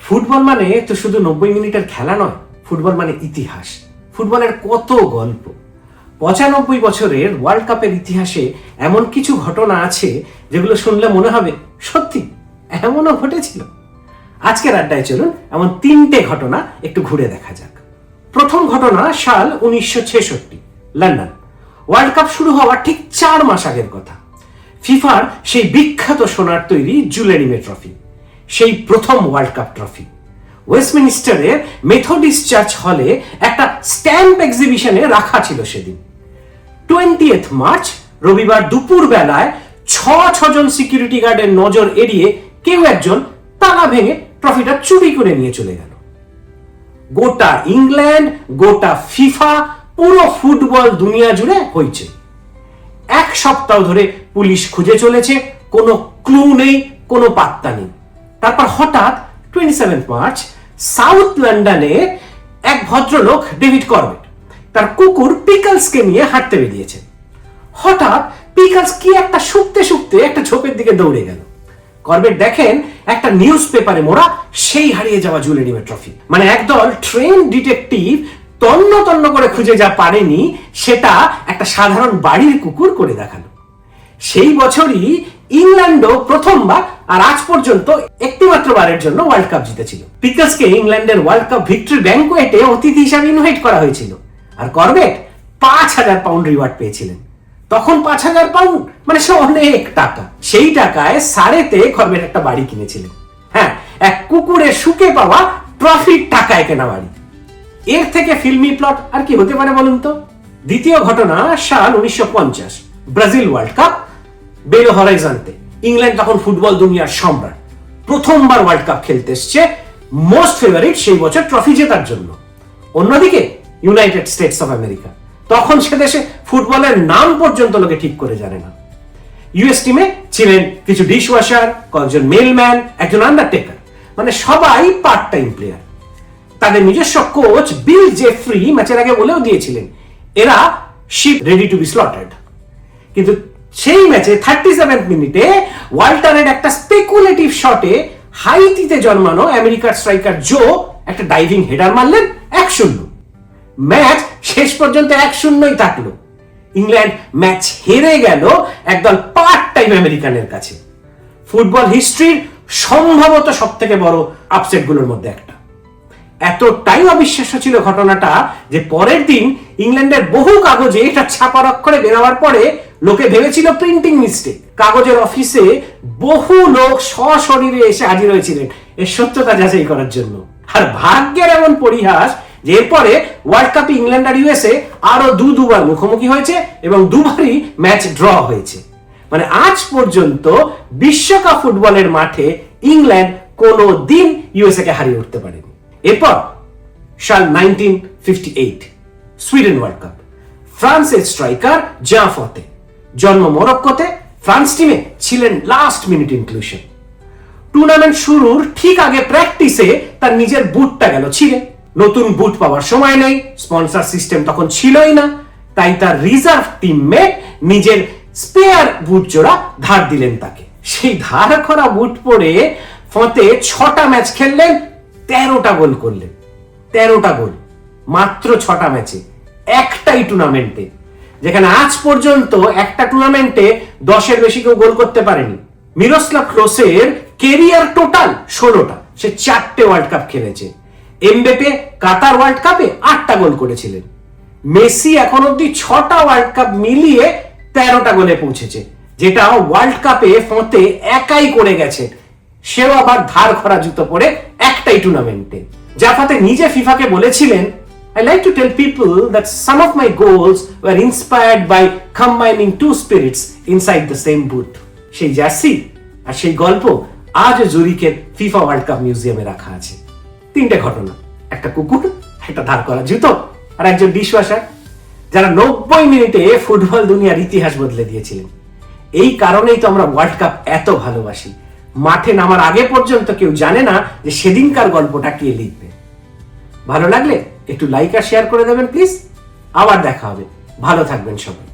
Football মানে তো শুধু 90 মিনিটের খেলা নয়, ফুটবল মানে ইতিহাস। ফুটবলের কত গল্প। 95 বছরের ওয়ার্ল্ড কাপের ইতিহাসে এমন কিছু ঘটনা আছে যেগুলো শুনলে মনে হবে সত্যি এমনও ঘটেছিল। আজকের আড্ডায় চলুন এমন 3টে ঘটনা একটু ঘুরে দেখা যাক। প্রথম ঘটনা সাল 1966, লন্ডন। ওয়ার্ল্ড কাপ শুরু হওয়ার ঠিক 4 মাস আগের কথা। ফিফার সেই বিখ্যাত সোনার তৈরি জুলেরিমে ট্রফি, সেই প্রথম ওয়ার্ল্ড কাপ ট্রফি ওয়েস্টমিনিস্টারের মেথডিস্ট চার্চ হলে একটা স্ট্যাম্প এক্সিবিশনে রাখা ছিল সেদিন। 20 মার্চ রবিবার দুপুর বেলায় 6 জন সিকিউরিটি গার্ডের নজর এড়িয়ে কেউ একজন তালা ভেঙে ট্রফিটা চুরি করে নিয়ে চলে গেল। গোটা ইংল্যান্ড, গোটা ফিফা, পুরো ফুটবল দুনিয়া জুড়ে হয়েছে। 1 সপ্তাহ ধরে পুলিশ খুঁজে চলেছে, কোনো ক্লু নেই, কোনো পাত্তা নেই। তারপর হঠাৎ 27 মার্চ সাউথ লন্ডনে এক ভদ্রলোক ডেভিড করবেট তার কুকুর পিকলসকে নিয়ে হাঁটতে বেরিয়েছেন। হঠাৎ পিকলস কি একটা শুকতে শুকতে একটা ঝোপের দিকে দৌড়ে গেল। করবেট দেখেন একটা নিউজ পেপারে মোড়া সেই হারিয়ে যাওয়া জুলেরিমে ট্রফি। মানে একদল ট্রেন ডিটেকটিভ তন্ন তন্ন করে খুঁজে যা পারেনি সেটা একটা সাধারণ বাড়ির কুকুর করে দেখালো। সেই বছরই ইংল্যান্ডও প্রথমবার আর আজ পর্যন্ত একটিমাত্র বারের জন্য ওয়ার্ল্ড কাপ জিতেছিল। পিকলসকে ইংল্যান্ডের ওয়ার্ল্ড কাপ ভিক্টরি ব্যাংকোয়েটে অতিথি হিসাবে ইনভাইট করা হয়েছিল আর করবেট 5000 পাউন্ড রিওয়ার্ড পেয়েছিলেন। তখন 5000 পাউন্ড মানে সে অনেক টাকা। সেই টাকায় সারেতে করবেট একটা বাড়ি কিনেছিলেন। হ্যাঁ, এক কুকুরের শুকে পাওয়া ট্রফির টাকায় কেনা বাড়ি। এর থেকে ফিল্মি প্লট আর কি হতে পারে বলুন তো? দ্বিতীয় ঘটনা সাল 1950, Brazil World Cup, Belo Horizonte. England তখন ফুটবল দুনিয়ার সম্রাট, প্রথমবার ওয়ার্ল্ড কাপ খেলতে এসছে, মোস্ট ফেভারিট সেই বছর ট্রফি জেতার জন্য। অন্যদিকে ইউনাইটেড স্টেটস অফ আমেরিকা, তখন সে দেশে ফুটবলের নাম পর্যন্ত লোকে ঠিক করে জানে না। ইউএস টিমে ছিলেন কিছু ডিশওয়াশার, কয়েকজন মেলম্যান, একজন আন্ডারটেকার, মানে সবাই পার্ট টাইম প্লেয়ার। তাদের নিজস্ব কোচ বিল জেফ্রি ম্যাচের আগে বলেও দিয়েছিলেন এরা sheep ready to be slaughtered. কিন্তু সেই ম্যাচে 37 মিনিটে ওয়াল্টারের একটা স্পেকুলেটিভ শটে হাইতিতে জন্মানো আমেরিকার স্ট্রাইকার জো একটা ডাইভিং হেডার মারলেন 1-0। ম্যাচ শেষ পর্যন্ত 1-0ই থাকলো। ইংল্যান্ড ম্যাচ হেরে গেল একদল পার্ট টাইম আমেরিকানের কাছে। ফুটবল হিস্ট্রির সম্ভবত সবথেকে বড় আপসেট গুলোর মধ্যে একটা। এতটাই অবিশ্বাস্য ছিল ঘটনাটা যে পরের দিন ইংল্যান্ডের বহু কাগজে এটা ছাপার অক্ষরে বেরোবার পরে লোকে ভেবেছিল প্রিন্টিং মিস্টেক। কাগজের অফিসে বহু লোক সশরীরে এসে হাজির হয়েছিলেন এর সত্যতা যাচাই করার জন্য। আর ভাগ্যের এমন পরিহাস যে এরপরে ওয়ার্ল্ড কাপে ইংল্যান্ড আর ইউএসএ আরো দুবার মুখোমুখি হয়েছে এবং দুবারই ম্যাচ ড্র হয়েছে। মানে আজ পর্যন্ত বিশ্বকাপ ফুটবলের মাঠে ইংল্যান্ড কোনো দিন ইউএসএ কে হারিয়ে উঠতে পারেনি। এরপর সাল 1958, সুইডেন ওয়ার্ল্ড কাপ। ফ্রান্সের স্ট্রাইকার জ্যাঁ ফতে, জন্ম মরক্কোতে, ফ্রান্স টিমে ছিলেন লাস্ট মিনিট ইনক্লুশন। টুর্নামেন্ট শুরুর ঠিক আগে প্র্যাকটিসে তার নিজের বুটটা গেল ছিঁড়ে। নতুন বুট পাওয়ার সময় নেই, স্পন্সর সিস্টেম তখন ছিলই না, তাই তার রিজার্ভ টিমমেট নিজের স্পেয়ার বুট জোড়া ধার দিলেন তাকে। সেই ধার করা বুট পরে ফতে 6টা ম্যাচ খেললেন, 13টা গোল করলেন। 13টা গোল মাত্র 6টা ম্যাচে, একটাই টুর্নামেন্টে, যেখানে আজ পর্যন্ত একটা টুর্নামেন্টে 10-এর বেশি কেউ গোল করতে পারেনি। মিরোস্লাভ ক্লোসের কেরিয়ার টোটাল 16টা, সে 4টে ওয়ার্ল্ড কাপ খেলেছে। এমবাপ্পে কাতার ওয়ার্ল্ড কাপে 8টা গোল করেছিলেন। মেসি এখন অব্দি 6টা ওয়ার্ল্ড কাপ মিলিয়ে 13টা গোলে পৌঁছেছে, যেটা ওয়ার্ল্ড কাপে ফতে একাই করে গেছে, সেও আবার ধার করা জুতো পরে একটাই টুর্নামেন্টে। জাফাতে নিজে ফিফাকে বলেছিলেন, I like to tell people that some of my goals were inspired by combining 2 spirits inside the same boot. সেই জার্সি আর সেই গল্প আজ জুরিকের ফিফা ওয়ার্ল্ড কাপ মিউজিয়ামে রাখা আছে। 3টে ঘটনা, একটা কুকুর, একটা ধার করা জুতো আর একজন ডিশওয়াশার, যারা 90 মিনিটে ফুটবল দুনিয়ার ইতিহাস বদলে দিয়েছিলেন। এই কারণেই তো আমরা ওয়ার্ল্ড কাপ এত ভালোবাসি। মাঠে নামার আগে পর্যন্ত কেউ জানে না যে সেদিনকার গল্পটা কে লিখবে। ভালো লাগলে একটু লাইক আর শেয়ার করে দেবেন প্লিজ। আবার দেখা হবে। ভালো থাকবেন সবাই।